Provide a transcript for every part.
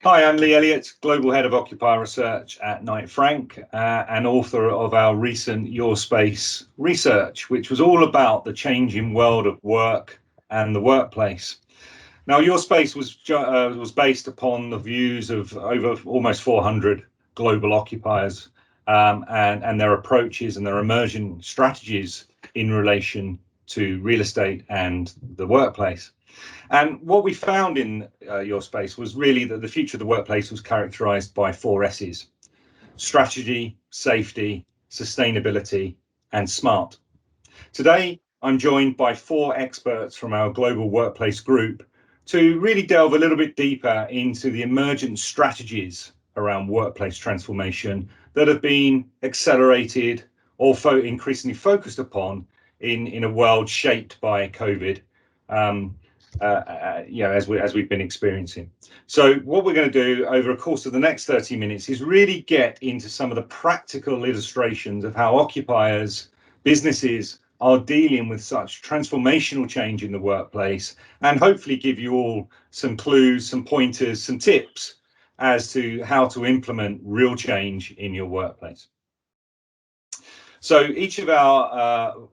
Hi, I'm Lee Elliott, Global Head of Occupier Research at Knight Frank, and author of our recent Your Space research, which was all about the changing world of work and the workplace. Now, Your Space was based upon the views of over almost 400 global occupiers and their approaches and their emerging strategies in relation to real estate and the workplace. And what we found in Your Space was really that the future of the workplace was characterized by 4 S's: strategy, safety, sustainability, and smart. Today, I'm joined by 4 experts from our global workplace group to really delve a little bit deeper into the emergent strategies around workplace transformation that have been accelerated or increasingly focused upon in a world shaped by COVID. As we've been experiencing. So what we're going to do over a course of the next 30 minutes is really get into some of the practical illustrations of how occupiers, businesses are dealing with such transformational change in the workplace, and hopefully give you all some clues, some pointers, some tips as to how to implement real change in your workplace. So each of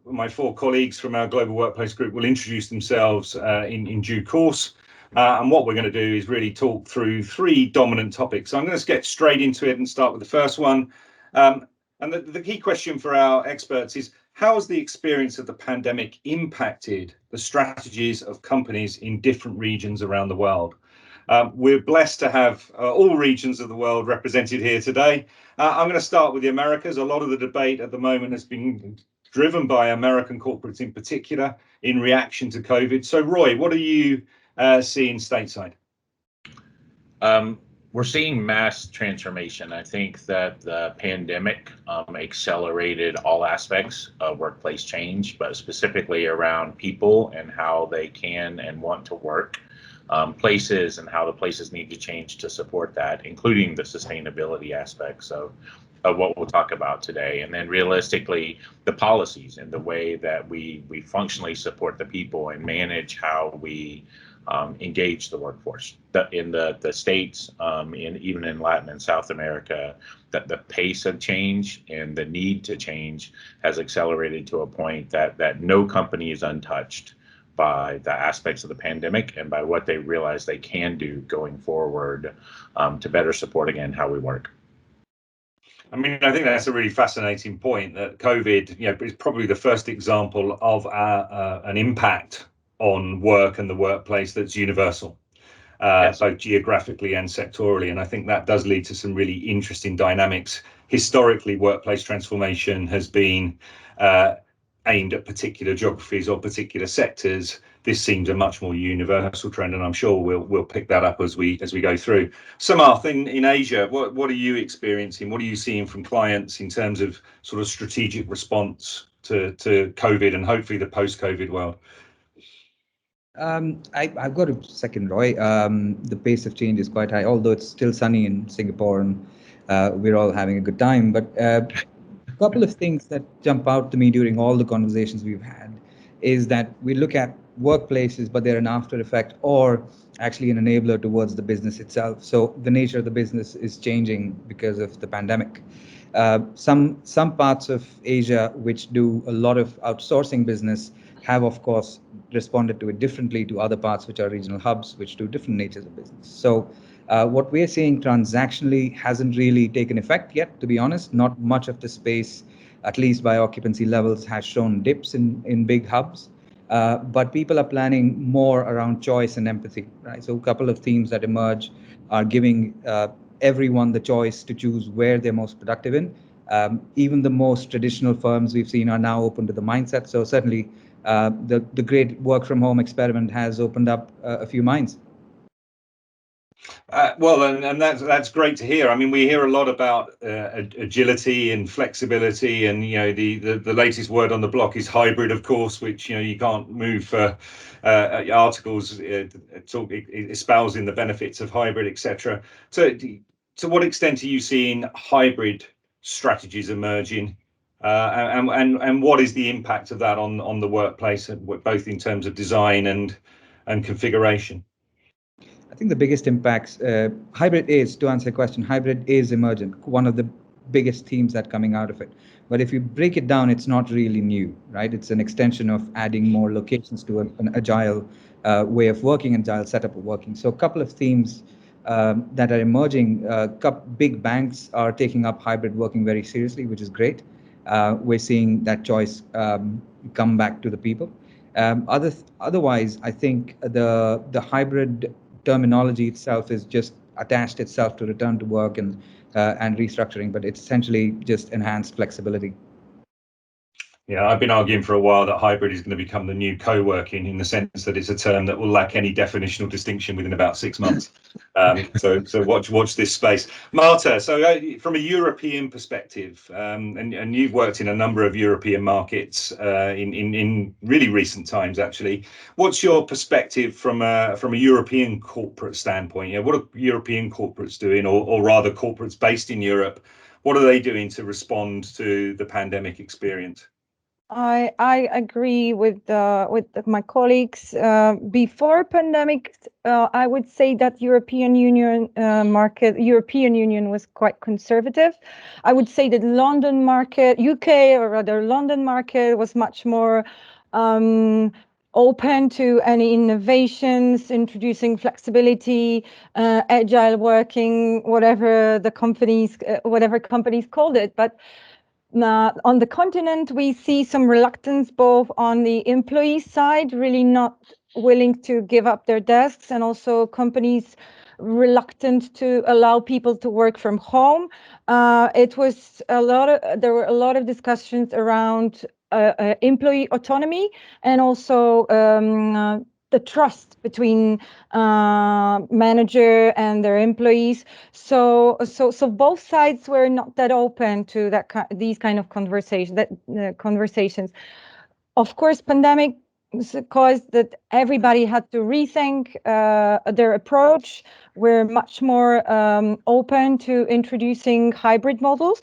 my 4 colleagues from our global workplace group will introduce themselves in due course. And what we're going to do is really talk through 3 dominant topics. So I'm going to get straight into it and start with the first one. And the key question for our experts is, how has the experience of the pandemic impacted the strategies of companies in different regions around the world? We're blessed to have all regions of the world represented here today. I'm going to start with the Americas. A lot of the debate at the moment has been driven by American corporates in particular in reaction to COVID. So, Roy, what are you seeing stateside? We're seeing mass transformation. I think that the pandemic accelerated all aspects of workplace change, but specifically around people and how they can and want to work. Places and how the places need to change to support that, including the sustainability aspects of what we'll talk about today. And then realistically, the policies and the way that we functionally support the people and manage how we engage the workforce. In the States, even in Latin and South America, that the pace of change and the need to change has accelerated to a point that no company is untouched by the aspects of the pandemic and by what they realize they can do going forward to better support, again, how we work. I mean, I think that's a really fascinating point, that COVID, is probably the first example of an impact on work and the workplace that's universal, yes, both geographically and sectorally. And I think that does lead to some really interesting dynamics. Historically, workplace transformation has been aimed at particular geographies or particular sectors. This seems a much more universal trend, and I'm sure we'll pick that up as we go through. Samarth, in Asia, what are you experiencing? What are you seeing from clients in terms of sort of strategic response to COVID and hopefully the post-COVID world? I've got a second, Roy. The pace of change is quite high, although it's still sunny in Singapore and we're all having a good time. But a couple of things that jump out to me during all the conversations we've had is that we look at workplaces, but they're an after effect or actually an enabler towards the business itself. So the nature of the business is changing because of the pandemic. Some parts of Asia which do a lot of outsourcing business have, of course, responded to it differently to other parts which are regional hubs, which do different natures of business. So what we're seeing transactionally hasn't really taken effect yet, to be honest. Not much of the space, at least by occupancy levels, has shown dips in big hubs. But people are planning more around choice and empathy, right? So a couple of themes that emerge are giving everyone the choice to choose where they're most productive in. Even the most traditional firms we've seen are now open to the mindset. So certainly the great work from home experiment has opened up a few minds. Well, and that's great to hear. I mean, we hear a lot about agility and flexibility, and the latest word on the block is hybrid, of course, which you can't move for articles espousing the benefits of hybrid, etc. So, to what extent are you seeing hybrid strategies emerging, and what is the impact of that on the workplace, both in terms of design and configuration? I think the biggest impacts, hybrid is, to answer your question, hybrid is emergent, one of the biggest themes that coming out of it. But if you break it down, it's not really new, right? It's an extension of adding more locations to an agile way of working, agile setup of working. So a couple of themes that are emerging. Big banks are taking up hybrid working very seriously, which is great. We're seeing that choice come back to the people. Otherwise, I think the hybrid terminology itself is just attached itself to return to work and restructuring, but it's essentially just enhanced flexibility. Yeah, I've been arguing for a while that hybrid is going to become the new co-working, in the sense that it's a term that will lack any definitional distinction within about 6 months. So watch this space. Marta, so from a European perspective, and you've worked in a number of European markets in really recent times, actually. What's your perspective from a European corporate standpoint? You know, what are European corporates doing, or rather corporates based in Europe? What are they doing to respond to the pandemic experience? I agree with my colleagues. Before pandemic, I would say that European Union was quite conservative. I would say that London market, UK, or rather London market, was much more open to any innovations, introducing flexibility, agile working, whatever companies called it. But on the continent, we see some reluctance both on the employee side, really not willing to give up their desks, and also companies reluctant to allow people to work from home. There were a lot of discussions around employee autonomy, and also the trust between manager and their employees. So both sides were not that open to these kind of conversations. Of course, pandemic caused that everybody had to rethink their approach. We're much more open to introducing hybrid models.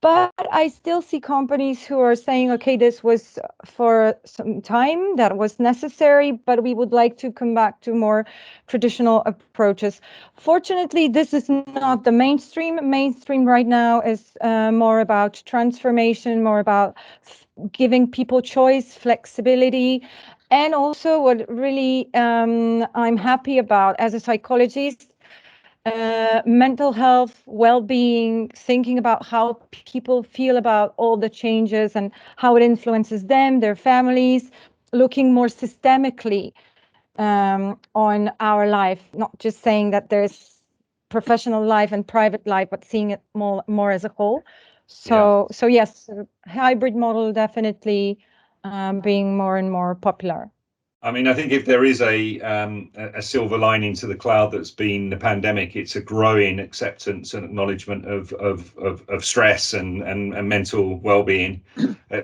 But I still see companies who are saying, okay, this was for some time, that was necessary, but we would like to come back to more traditional approaches. Fortunately, this is not the mainstream. Mainstream right now is more about transformation, more about giving people choice, flexibility. And also what really I'm happy about as a psychologist, mental health, well-being, thinking about how people feel about all the changes and how it influences them, their families, looking more systemically on our life, not just saying that there's professional life and private life, but seeing it more as a whole. So yes, hybrid model definitely being more and more popular. I mean, I think if there is a silver lining to the cloud that's been the pandemic, it's a growing acceptance and acknowledgement of stress and mental well-being.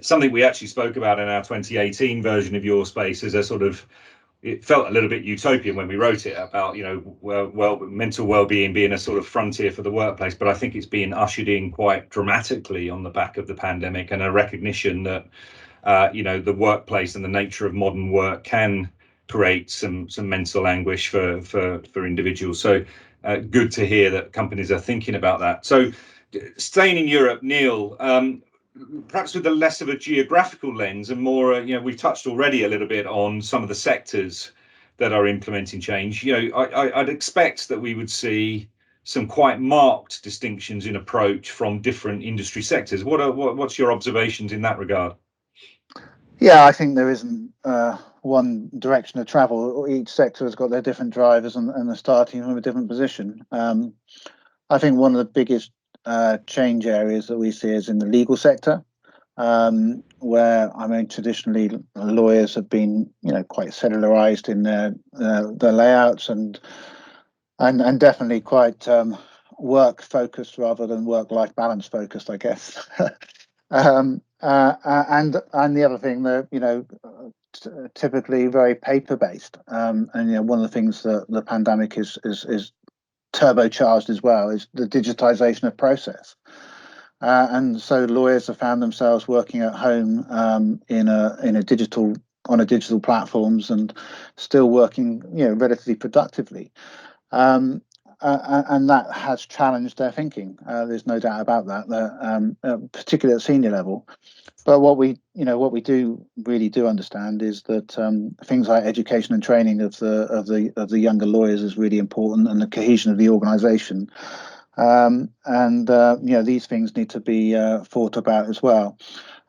Something we actually spoke about in our 2018 version of Your Space as a sort of, it felt a little bit utopian when we wrote it about, you know, mental well-being being a sort of frontier for the workplace. But I think it's being ushered in quite dramatically on the back of the pandemic, and a recognition that you know, the workplace and the nature of modern work can create some mental anguish for individuals. So good to hear that companies are thinking about that. So staying in Europe, Neil, perhaps with a less of a geographical lens and more, you know, we've touched already a little bit on some of the sectors that are implementing change. You know, I'd expect that we would see some quite marked distinctions in approach from different industry sectors. What's your observations in that regard? Yeah, I think there isn't one direction of travel. Each sector has got their different drivers, and they're starting from a different position. I think one of the biggest change areas that we see is in the legal sector, where, I mean, traditionally lawyers have been, you know, quite cellularized in their layouts, and definitely quite work focused rather than work-life balance focused, I guess. And the other thing that, you know, typically very paper based, and you know, one of the things that the pandemic is turbocharged as well is the digitization of process, and so lawyers have found themselves working at home on digital platforms, and still working, you know, relatively productively. And that has challenged their thinking. There's no doubt about that, particularly at senior level. But what we really do understand is that things like education and training of the younger lawyers is really important, and the cohesion of the organisation. These things need to be thought about as well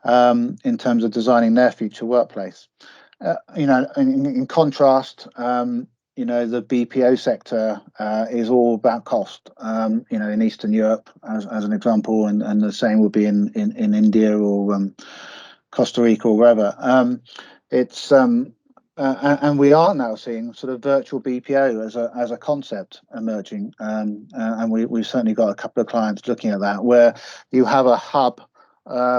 in terms of designing their future workplace. In contrast, the BPO sector is all about cost. In Eastern Europe, as an example, and the same would be in India or Costa Rica or wherever. And we are now seeing sort of virtual BPO as a concept emerging, and we've certainly got a couple of clients looking at that, where you have a hub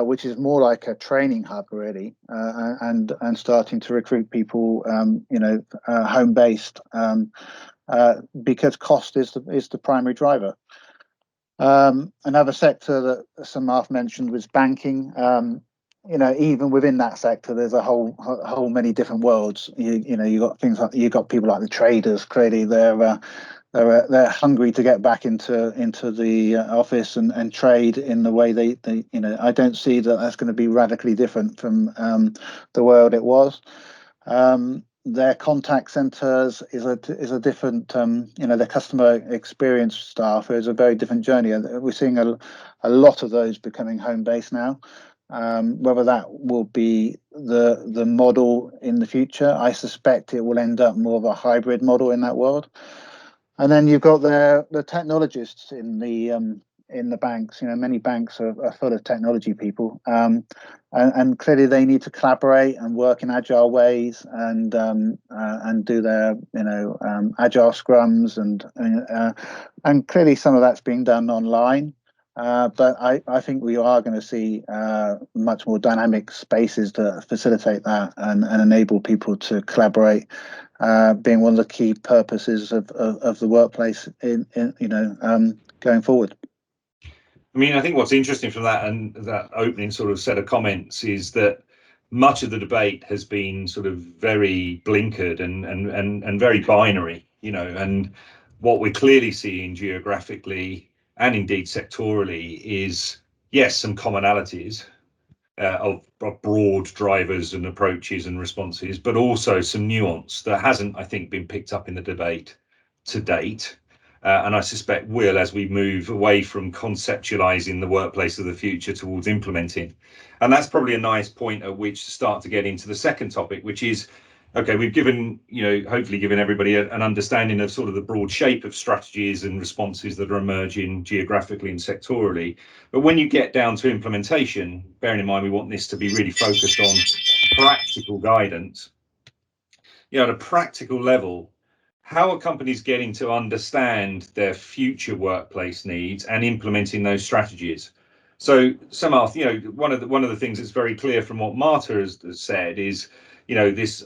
which is more like a training hub, really, and starting to recruit people, home based, because cost is the primary driver. Another sector that Samarth mentioned was banking. Even within that sector, there's a whole many different worlds. You got things like people like the traders. Clearly, they're hungry to get back into the office and trade in the way they I don't see that's going to be radically different from the world it was. Their contact centers is a different, their customer experience staff is a very different journey. We're seeing a lot of those becoming home based now. Whether that will be the model in the future, I suspect it will end up more of a hybrid model in that world. And then you've got the technologists in the banks. Many banks are full of technology people, and clearly they need to collaborate and work in agile ways and do their agile scrums, and clearly some of that's being done online. But I think we are going to see much more dynamic spaces to facilitate that and enable people to collaborate, being one of the key purposes of the workplace going forward. I mean, I think what's interesting from that and that opening sort of set of comments is that much of the debate has been sort of very blinkered and very binary, and what we're clearly seeing geographically and indeed sectorally is, yes, some commonalities of broad drivers and approaches and responses, but also some nuance that hasn't, I think, been picked up in the debate to date. And I suspect will, as we move away from conceptualizing the workplace of the future towards implementing. And that's probably a nice point at which to start to get into the second topic, which is, okay, we've given, hopefully given everybody an understanding of sort of the broad shape of strategies and responses that are emerging geographically and sectorally. But when you get down to implementation, bearing in mind we want this to be really focused on practical guidance, at a practical level, how are companies getting to understand their future workplace needs and implementing those strategies? So, Samarth, one of the things that's very clear from what Marta has said is, this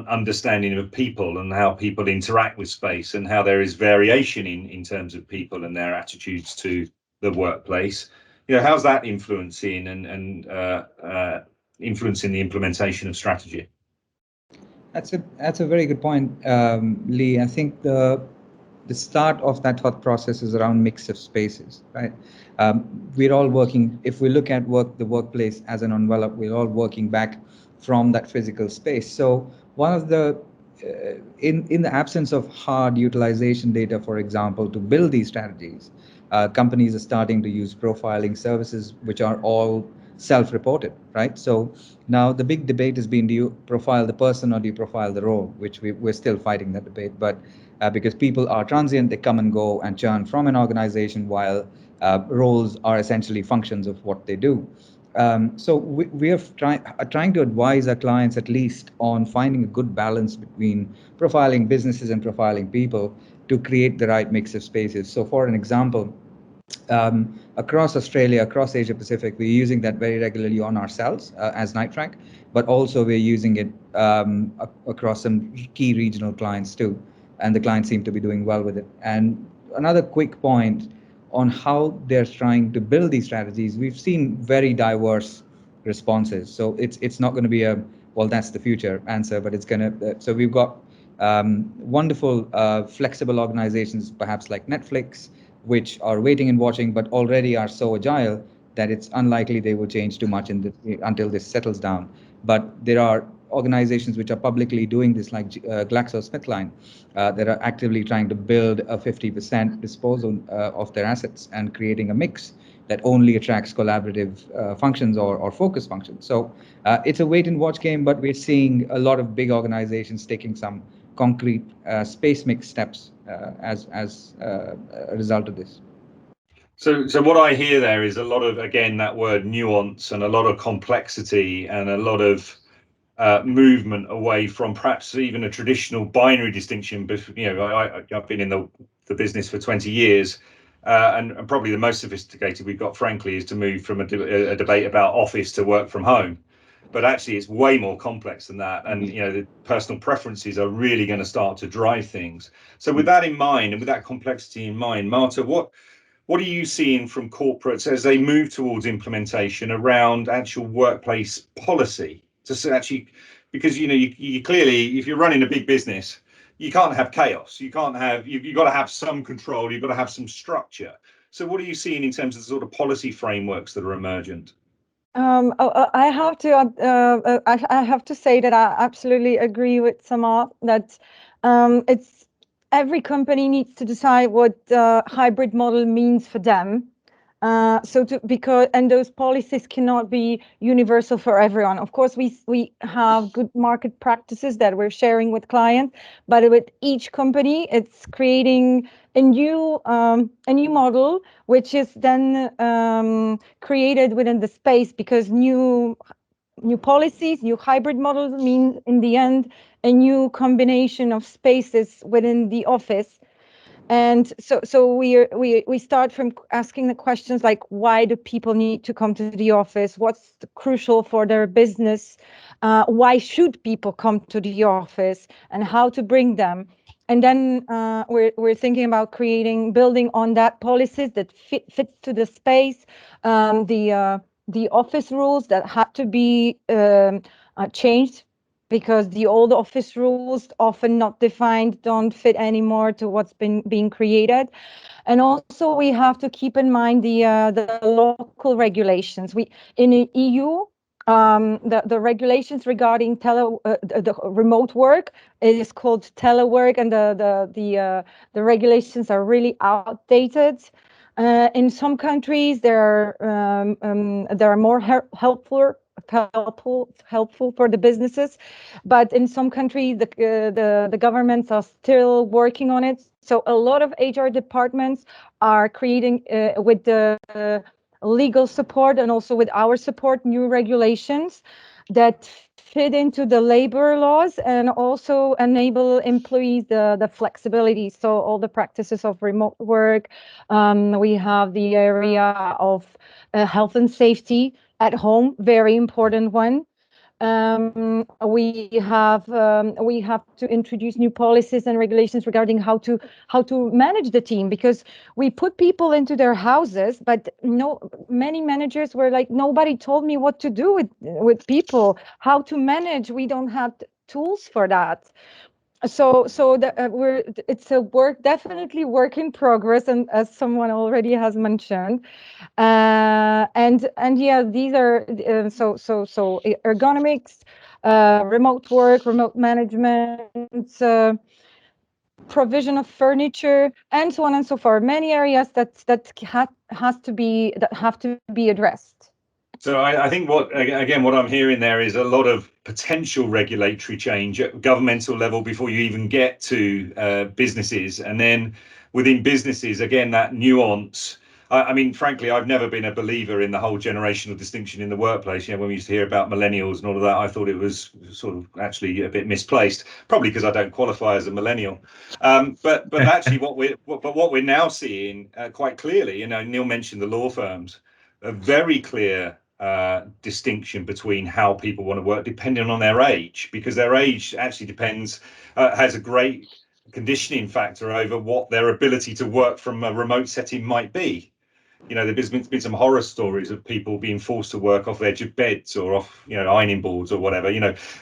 understanding of people and how people interact with space and how there is variation in terms of people and their attitudes to the workplace. How's that influencing and influencing the implementation of strategy? That's a very good point, Lee. I think the start of that thought process is around mix of spaces, right? We're all working. If we look at the workplace as an envelope, we're all working back from that physical space. So one of the in the absence of hard utilization data, for example, to build these strategies, companies are starting to use profiling services, which are all self-reported, right? So now the big debate has been, do you profile the person or do you profile the role, which we're still fighting that debate. But because people are transient, they come and go and churn from an organization, while roles are essentially functions of what they do. So we are trying to advise our clients at least on finding a good balance between profiling businesses and profiling people to create the right mix of spaces. So for an example, across Australia, across Asia Pacific, we're using that very regularly on ourselves as NightTrack, but also we're using it across some key regional clients too, and the clients seem to be doing well with it. And another quick point on how they're trying to build these strategies, we've seen very diverse responses. So it's not going to be a, well, that's the future answer, but it's going to, so we've got Wonderful, flexible organizations, perhaps like Netflix, which are waiting and watching, but already are so agile that it's unlikely they will change too much until this settles down. But there are organizations which are publicly doing this, like GlaxoSmithKline, that are actively trying to build a 50% disposal of their assets and creating a mix that only attracts collaborative functions or focus functions. So it's a wait and watch game, but we're seeing a lot of big organizations taking some concrete space mix steps as a result of this. So what I hear there is a lot of, again, that word nuance and a lot of complexity and a lot of movement away from perhaps even a traditional binary distinction. You know, I've been in the business for 20 years, and probably the most sophisticated we've got, frankly, is to move from a debate about office to work from home. But actually, it's way more complex than that. And, you know, the personal preferences are really going to start to drive things. So with that in mind, and with that complexity in mind, Marta, what are you seeing from corporates as they move towards implementation around actual workplace policy? To actually, because, you know, you clearly, if you're running a big business, you can't have chaos. You can't have, you've got to have some control. You've got to have some structure. So what are you seeing in terms of the sort of policy frameworks that are emergent? I have to say that I absolutely agree with Samar that it's every company needs to decide what the hybrid model means for them. Because those policies cannot be universal for everyone. Of course, we have good market practices that we're sharing with clients, but with each company, it's creating a new model, which is then created within the space, because new policies, new hybrid models mean in the end a new combination of spaces within the office. And so we start from asking the questions like, why do people need to come to the office? What's crucial for their business? Why should people come to the office, and how to bring them? And then we're thinking about building on that policies that fits to the space, the office rules that had to be changed, because the old office rules, often not defined, don't fit anymore to what's being created. And also we have to keep in mind the local regulations. In the EU, the regulations regarding the remote work is called telework, and the regulations are really outdated. In some countries, there are more helpful for the businesses, but in some countries the governments are still working on it. So a lot of HR departments are creating with the legal support and also with our support new regulations that fit into the labor laws and also enable employees the flexibility. So all the practices of remote work, we have the area of health and safety at home, very important one. We have to introduce new policies and regulations regarding how to manage the team, because we put people into their houses, but many managers were like, nobody told me what to do with people, how to manage. We don't have tools for that. So it's definitely work in progress, and as someone already has mentioned, and yeah, these are so ergonomics, remote work, remote management, provision of furniture, and so on and so forth. Many areas that have to be addressed. So I think what I'm hearing there is a lot of potential regulatory change at governmental level before you even get to businesses. And then within businesses, again, that nuance. I mean, frankly, I've never been a believer in the whole generational distinction in the workplace. You know, when we used to hear about millennials and all of that, I thought it was sort of actually a bit misplaced, probably because I don't qualify as a millennial. But actually what we're now seeing quite clearly, you know, Neil mentioned the law firms, a very clear distinction between how people want to work depending on their age, because their age actually has a great conditioning factor over what their ability to work from a remote setting might be. There's been some horror stories of people being forced to work off edge of beds or off, ironing boards or whatever.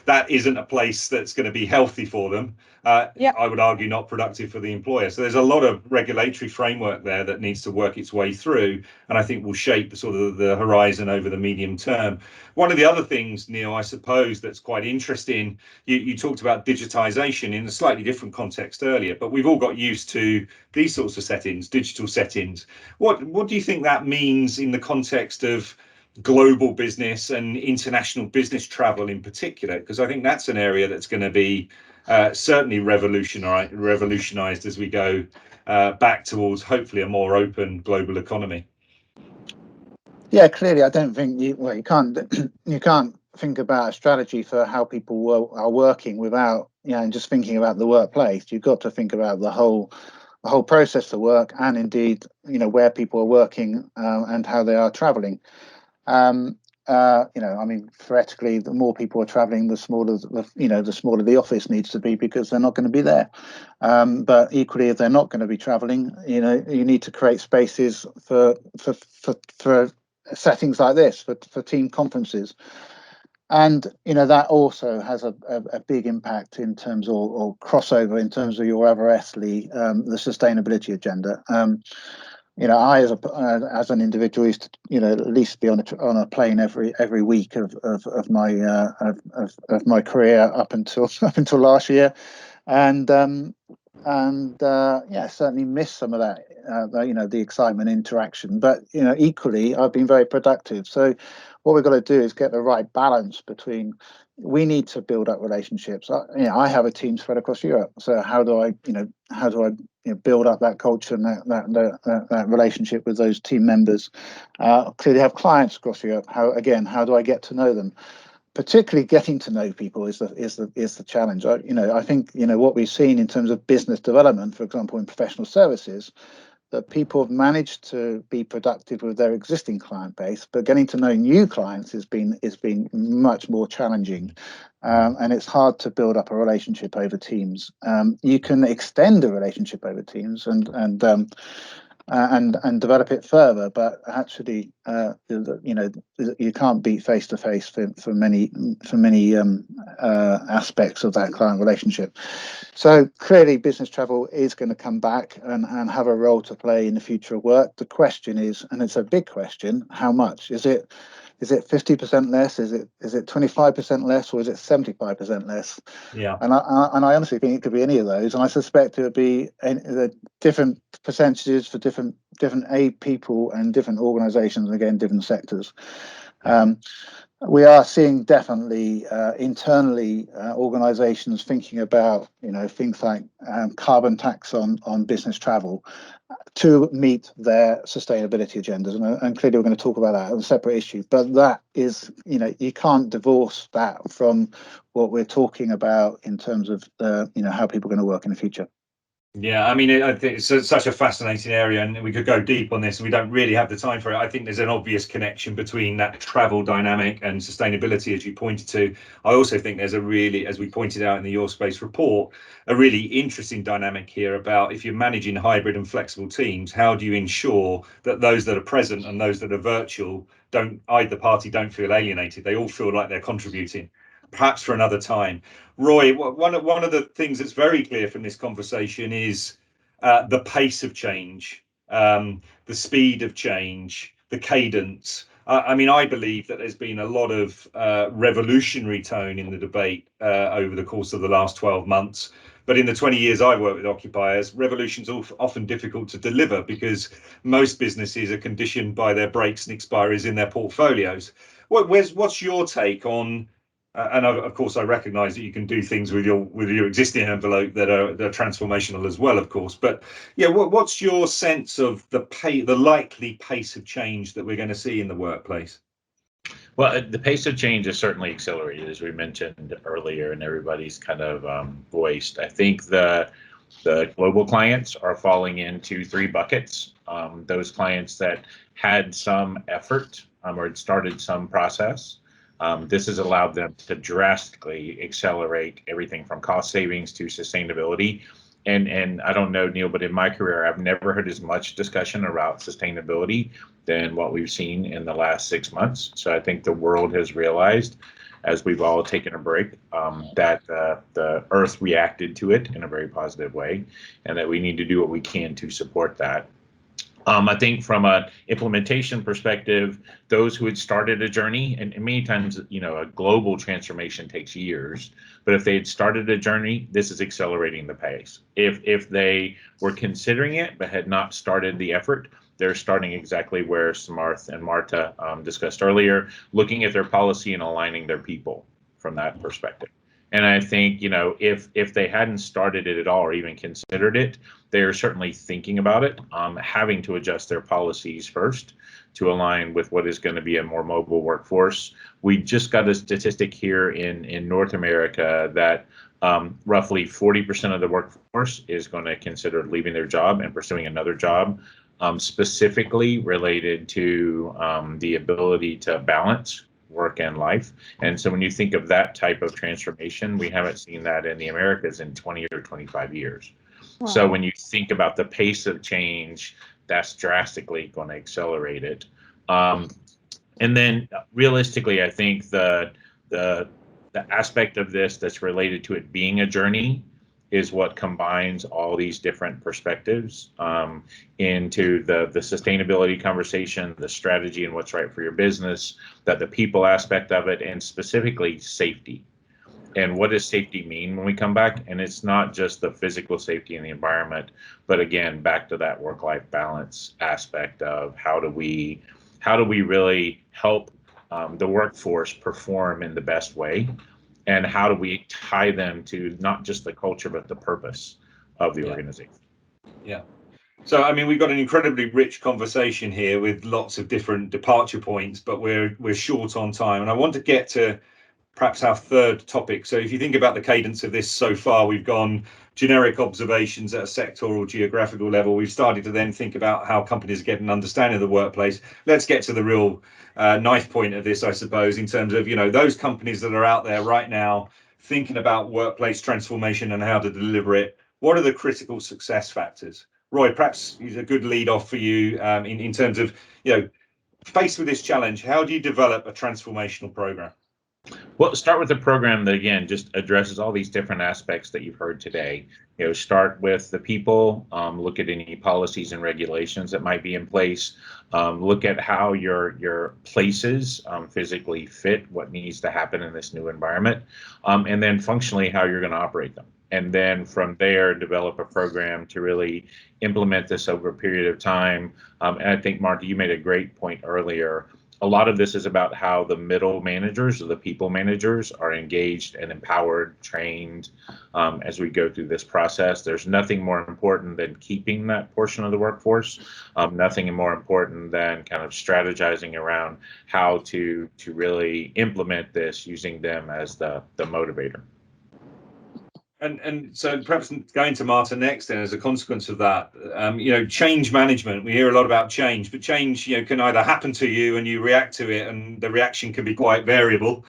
That isn't a place that's going to be healthy for them. Yeah. I would argue not productive for the employer. So there's a lot of regulatory framework there that needs to work its way through, and I think will shape the sort of the horizon over the medium term. One of the other things, Neil, I suppose that's quite interesting, you talked about digitization in a slightly different context earlier, but we've all got used to these sorts of settings, digital settings. What do you think that means in the context of global business and international business travel in particular? Because I think that's an area that's going to be certainly revolutionized as we go back towards hopefully a more open global economy. Yeah, clearly, I don't think you can't you can't think about a strategy for how people are working without just thinking about the workplace. You've got to think about the whole process to work, and indeed where people are working and how they are traveling. Theoretically, the more people are traveling, the smaller the office needs to be, because they're not going to be there. But equally, if they're not going to be traveling, you need to create spaces for settings like this, for team conferences. And that also has a big impact in terms or crossover in terms of your other SLE, the sustainability agenda. I as an individual used to at least be on a plane every week of my career up until last year, and certainly miss some of that the excitement, interaction. But equally, I've been very productive. So what we've got to do is get the right balance between. We need to build up relationships. I have a team spread across Europe. So how do I build up that culture and that relationship with those team members? Clearly have clients across Europe. How do I get to know them? Particularly getting to know people is the challenge. I think what we've seen in terms of business development, for example, in professional services, that people have managed to be productive with their existing client base, but getting to know new clients has been much more challenging, and it's hard to build up a relationship over Teams. You can extend a relationship over Teams and develop it further, but actually, you can't beat face to face for many aspects of that client relationship. So clearly, business travel is going to come back and have a role to play in the future of work. The question is, and it's a big question, how much is it? Is it 50% less? Is it 25% less, or is it 75% less? Yeah. And I honestly think it could be any of those, and I suspect it would be the different percentages for different people and different organisations, and again different sectors. We are seeing definitely internally organisations thinking about things like carbon tax on business travel to meet their sustainability agendas, and clearly we're going to talk about that as a separate issue. But that is, you can't divorce that from what we're talking about in terms of how people are going to work in the future. Yeah, I mean, I think it's such a fascinating area, and we could go deep on this, and we don't really have the time for it. I think there's an obvious connection between that travel dynamic and sustainability, as you pointed to. I also think there's a really, as we pointed out in the Your Space report, a really interesting dynamic here about if you're managing hybrid and flexible teams, how do you ensure that those that are present and those that are virtual either party don't feel alienated? They all feel like they're contributing. Perhaps for another time. Roy, one of the things that's very clear from this conversation is the pace of change, the speed of change, the cadence. I believe that there's been a lot of revolutionary tone in the debate over the course of the last 12 months. But in the 20 years I've worked with occupiers, revolutions are often difficult to deliver because most businesses are conditioned by their breaks and expiries in their portfolios. What's your take on? And of course, I recognise that you can do things with your existing envelope that are transformational as well, of course. But yeah, what's your sense of the likely pace of change that we're going to see in the workplace? Well, the pace of change is certainly accelerated, as we mentioned earlier, and everybody's kind of voiced. I think the global clients are falling into three buckets. Those clients that had some effort or had started some process. This has allowed them to drastically accelerate everything from cost savings to sustainability. And I don't know, Neil, but in my career, I've never heard as much discussion about sustainability than what we've seen in the last 6 months. So I think the world has realized, as we've all taken a break, that the Earth reacted to it in a very positive way, and that we need to do what we can to support that. I think from an implementation perspective, those who had started a journey, and many times, a global transformation takes years, but if they had started a journey, this is accelerating the pace. If they were considering it but had not started the effort, they're starting exactly where Samarth and Marta discussed earlier, looking at their policy and aligning their people from that perspective. And I think, if they hadn't started it at all or even considered it, they're certainly thinking about it, having to adjust their policies first to align with what is going to be a more mobile workforce. We just got a statistic here in North America that roughly 40% of the workforce is going to consider leaving their job and pursuing another job, specifically related to the ability to balance work and life. And so when you think of that type of transformation, we haven't seen that in the Americas in 20 or 25 years. Wow. So when you think about the pace of change, that's drastically going to accelerate it. And then realistically, I think the aspect of this that's related to it being a journey is what combines all these different perspectives into the sustainability conversation, the strategy and what's right for your business, that the people aspect of it, and specifically safety. And what does safety mean when we come back? And it's not just the physical safety in the environment, but again, back to that work-life balance aspect of how do we really help the workforce perform in the best way? And how do we tie them to not just the culture, but the purpose of the organization? Yeah. So, I mean, we've got an incredibly rich conversation here with lots of different departure points, but we're short on time. And I want to get to perhaps our third topic. So if you think about the cadence of this so far, we've gone generic observations at a sectoral geographical level. We've started to then think about how companies get an understanding of the workplace. Let's get to the real knife point of this, I suppose, in terms of, those companies that are out there right now thinking about workplace transformation and how to deliver it. What are the critical success factors? Roy, perhaps is a good lead off for you in terms of, faced with this challenge, how do you develop a transformational program? Well, start with a program that, again, just addresses all these different aspects that you've heard today. Start with the people, look at any policies and regulations that might be in place, look at how your places physically fit what needs to happen in this new environment, and then functionally how you're going to operate them. And then from there, develop a program to really implement this over a period of time. And I think, Marta, you made a great point earlier. A lot of this is about how the middle managers or the people managers are engaged and empowered, trained as we go through this process. There's nothing more important than keeping that portion of the workforce. Nothing more important than kind of strategizing around how to really implement this using them as the motivator. And so perhaps going to Marta next, then, as a consequence of that, change management. We hear a lot about change, but change, can either happen to you and you react to it, and the reaction can be quite variable,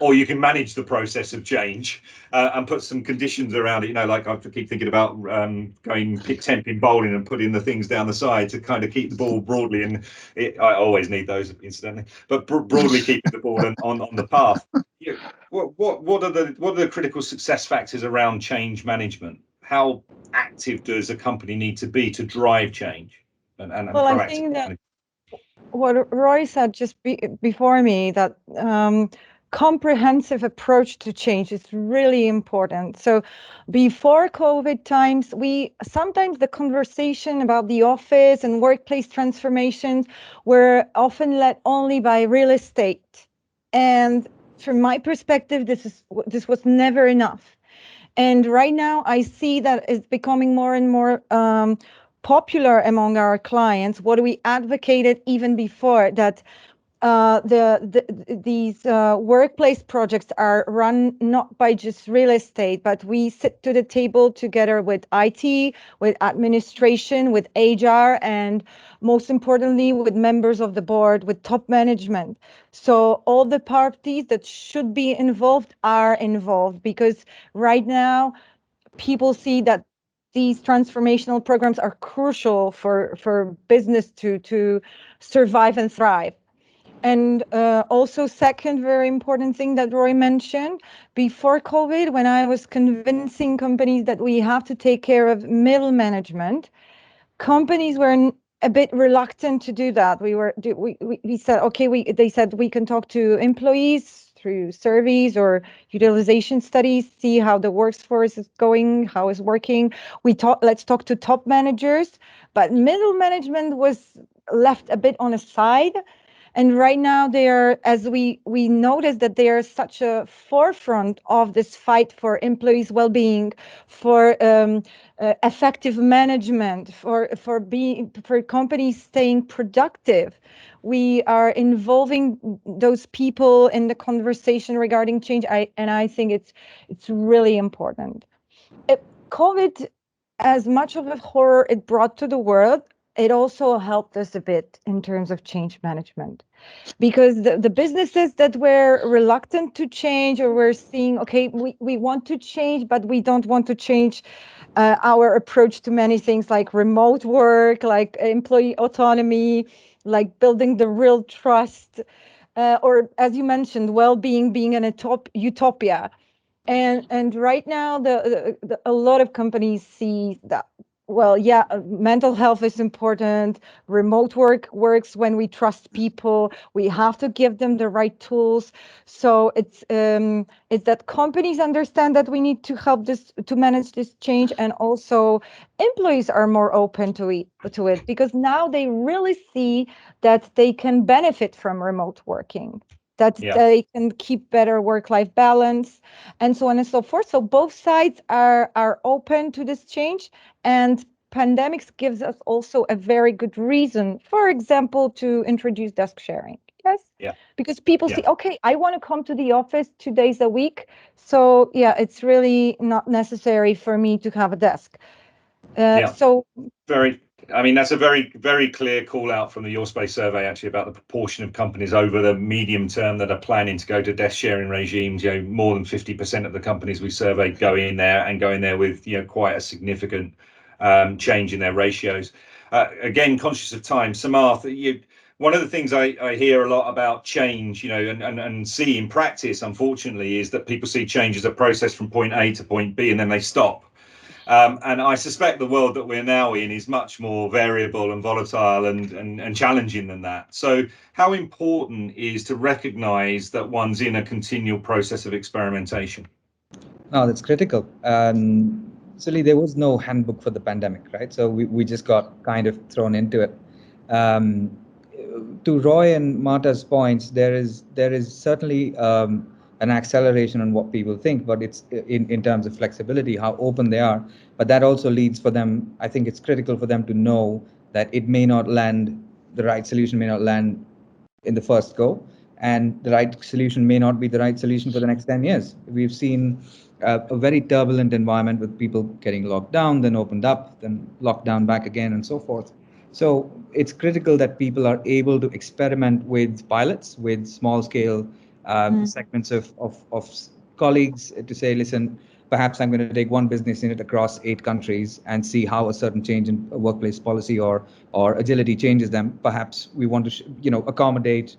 or you can manage the process of change and put some conditions around it. Like I keep thinking about going pick temp in bowling and putting the things down the side to kind of keep the ball broadly. And I always need those, incidentally, but broadly keeping the ball on the path. What are the critical success factors around change management? How active does a company need to be to drive change? And well, I think that what Roy said just before me, that comprehensive approach to change is really important. So before COVID times, sometimes the conversation about the office and workplace transformations were often led only by real estate. And from my perspective, this was never enough. And right now I see that it's becoming more and more popular among our clients. What we advocated even before, that these workplace projects are run not by just real estate, but we sit to the table together with IT, with administration, with HR, and most importantly, with members of the board, with top management. So all the parties that should be involved are involved, because right now people see that these transformational programs are crucial for business to survive and thrive. And also, second very important thing that Roy mentioned, before COVID, when I was convincing companies that we have to take care of middle management, companies were a bit reluctant to do that. We said, okay, they said we can talk to employees through surveys or utilization studies, see how the workforce is going, how it's working. Let's talk to top managers, but middle management was left a bit on a side. And right now they are, as we notice that they are such a forefront of this fight for employees' well-being, for effective management, for companies staying productive. We are involving those people in the conversation regarding change. I think it's really important. COVID, as much of a horror it brought to the world, it also helped us a bit in terms of change management, because the businesses that were reluctant to change, or were seeing, okay, we want to change, but we don't want to change our approach to many things like remote work, like employee autonomy, like building the real trust, or as you mentioned, well-being being an utopia. And right now, a lot of companies see that, well, yeah, mental health is important. Remote work works when we trust people. We have to give them the right tools. So it's that companies understand that we need to help to manage this change, and also employees are more open to it, because now they really see that they can benefit from remote working, that they can keep better work-life balance, and so on and so forth. So both sides are open to this change, and pandemics gives us also a very good reason, for example, to introduce desk sharing. Yes. Yeah. Because people see, okay, I want to come to the office 2 days a week. So yeah, it's really not necessary for me to have a desk. So that's a very, very clear call out from the Your Space survey, actually, about the proportion of companies over the medium term that are planning to go to desk sharing regimes. More than 50% of the companies we surveyed go in there with quite a significant change in their ratios. Again, conscious of time, Samarth, one of the things I hear a lot about change, and see in practice, unfortunately, is that people see change as a process from point A to point B, and then they stop. And I suspect the world that we're now in is much more variable and volatile and challenging than that. So how important is to recognize that one's in a continual process of experimentation? No, that's critical. Silly, there was no handbook for the pandemic, right? So we just got kind of thrown into it. To Roy and Marta's points, there is certainly an acceleration on what people think, but it's in terms of flexibility, how open they are. But that also leads for them, I think it's critical for them to know that it may not land, the right solution may not land in the first go, and the right solution may not be the right solution for the next 10 years. We've seen a very turbulent environment with people getting locked down, then opened up, then locked down back again, and so forth. So it's critical that people are able to experiment with pilots, with small scale segments of colleagues, to say, listen, perhaps I'm going to take one business unit across 8 countries and see how a certain change in a workplace policy or agility changes them. Perhaps we want to accommodate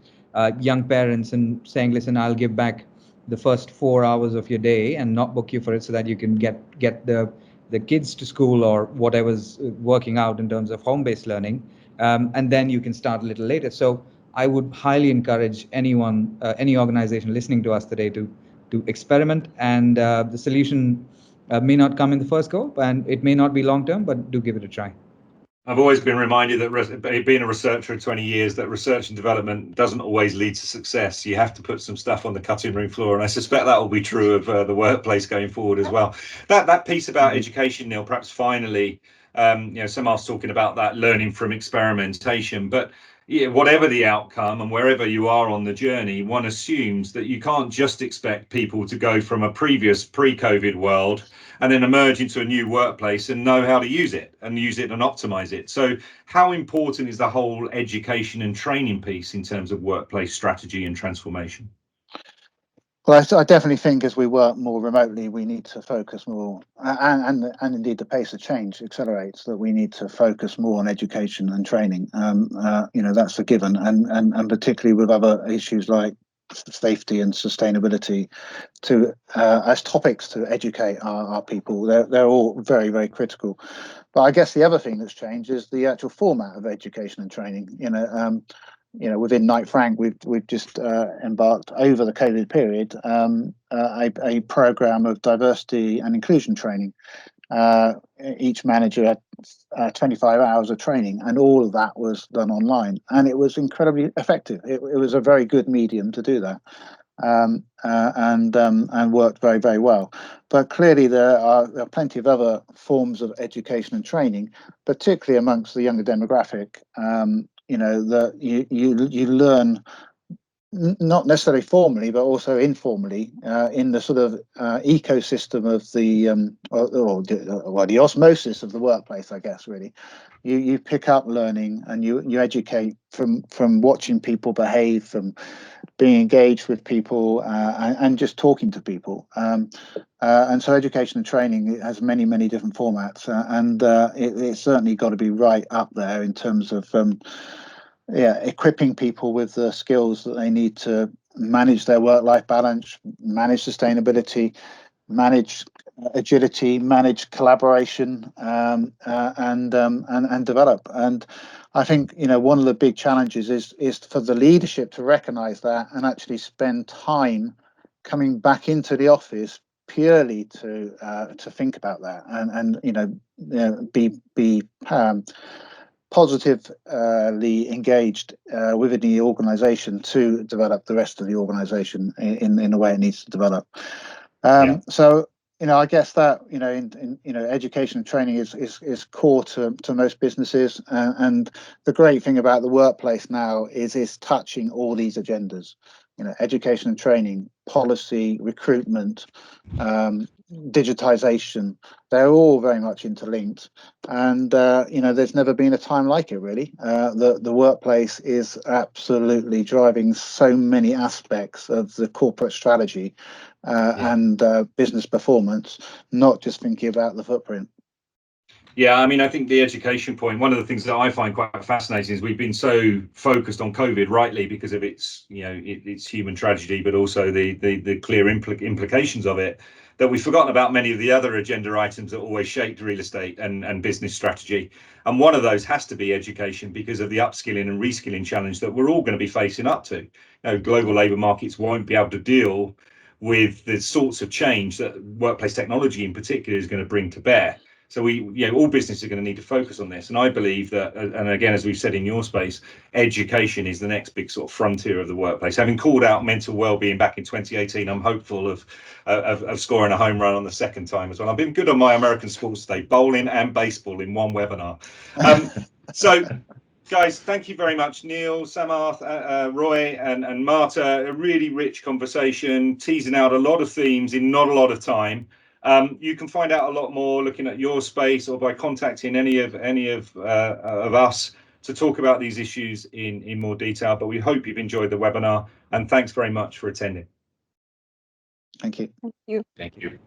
young parents and saying, listen, I'll give back the first 4 hours of your day and not book you for it, so that you can get the kids to school or whatever's working out in terms of home-based learning, and then you can start a little later. So I would highly encourage anyone, any organization listening to us today to experiment, and the solution may not come in the first go, and it may not be long-term, but do give it a try. I've always been reminded that being a researcher for 20 years, that research and development doesn't always lead to success. You have to put some stuff on the cutting room floor, and I suspect that will be true of the workplace going forward as well. That piece about education, Neil, perhaps finally, Samarth's talking about that learning from experimentation, but whatever the outcome and wherever you are on the journey, one assumes that you can't just expect people to go from a previous pre-COVID world and then emerge into a new workplace and know how to use it and optimize it. So how important is the whole education and training piece in terms of workplace strategy and transformation? Well, I definitely think as we work more remotely, we need to focus more, and indeed the pace of change accelerates, that we need to focus more on education and training. That's a given, and particularly with other issues like safety and sustainability, to as topics to educate our people. They're all very, very critical. But I guess the other thing that's changed is the actual format of education and training. Within Knight Frank, we've just embarked over the COVID period a program of diversity and inclusion training. Each manager had 25 hours of training, and all of that was done online, and it was incredibly effective. It was a very good medium to do that. And worked very, very well. But clearly there are plenty of other forms of education and training, particularly amongst the younger demographic. That you learn not necessarily formally, but also informally in the sort of ecosystem of the osmosis of the workplace, I guess. Really, you pick up learning, and you educate from watching people behave, from being engaged with people, and just talking to people. And so education and training has many, many different formats, and it's certainly got to be right up there in terms of equipping people with the skills that they need to manage their work-life balance, manage sustainability, manage agility, manage collaboration, and develop. And I think one of the big challenges is for the leadership to recognise that and actually spend time coming back into the office purely to think about that, and be positively engaged within the organisation to develop the rest of the organisation in the way it needs to develop. So I guess that education and training is core to most businesses, and the great thing about the workplace now is it's touching all these agendas. Education and training, policy, recruitment, digitization, they're all very much interlinked, and there's never been a time like it, really. The workplace is absolutely driving so many aspects of the corporate strategy and business performance, not just thinking about the footprint. Yeah, I mean, I think the education point, one of the things that I find quite fascinating is we've been so focused on COVID, rightly, because of its, its human tragedy, but also the clear implications of it, that we've forgotten about many of the other agenda items that always shaped real estate and business strategy. And one of those has to be education, because of the upskilling and reskilling challenge that we're all going to be facing up to. Global labour markets won't be able to deal with the sorts of change that workplace technology in particular is going to bring to bear. So all businesses are going to need to focus on this. And I believe that, and again, as we've said in your space, education is the next big sort of frontier of the workplace. Having called out mental well-being back in 2018, I'm hopeful of scoring a home run on the second time as well. I've been good on my American sports today, bowling and baseball in one webinar. So, guys, thank you very much, Neil, Samarth, Roy, and Marta. A really rich conversation, teasing out a lot of themes in not a lot of time. You can find out a lot more looking at your space or by contacting any of us to talk about these issues in more detail. But we hope you've enjoyed the webinar, and thanks very much for attending. Thank you. Thank you. Thank you.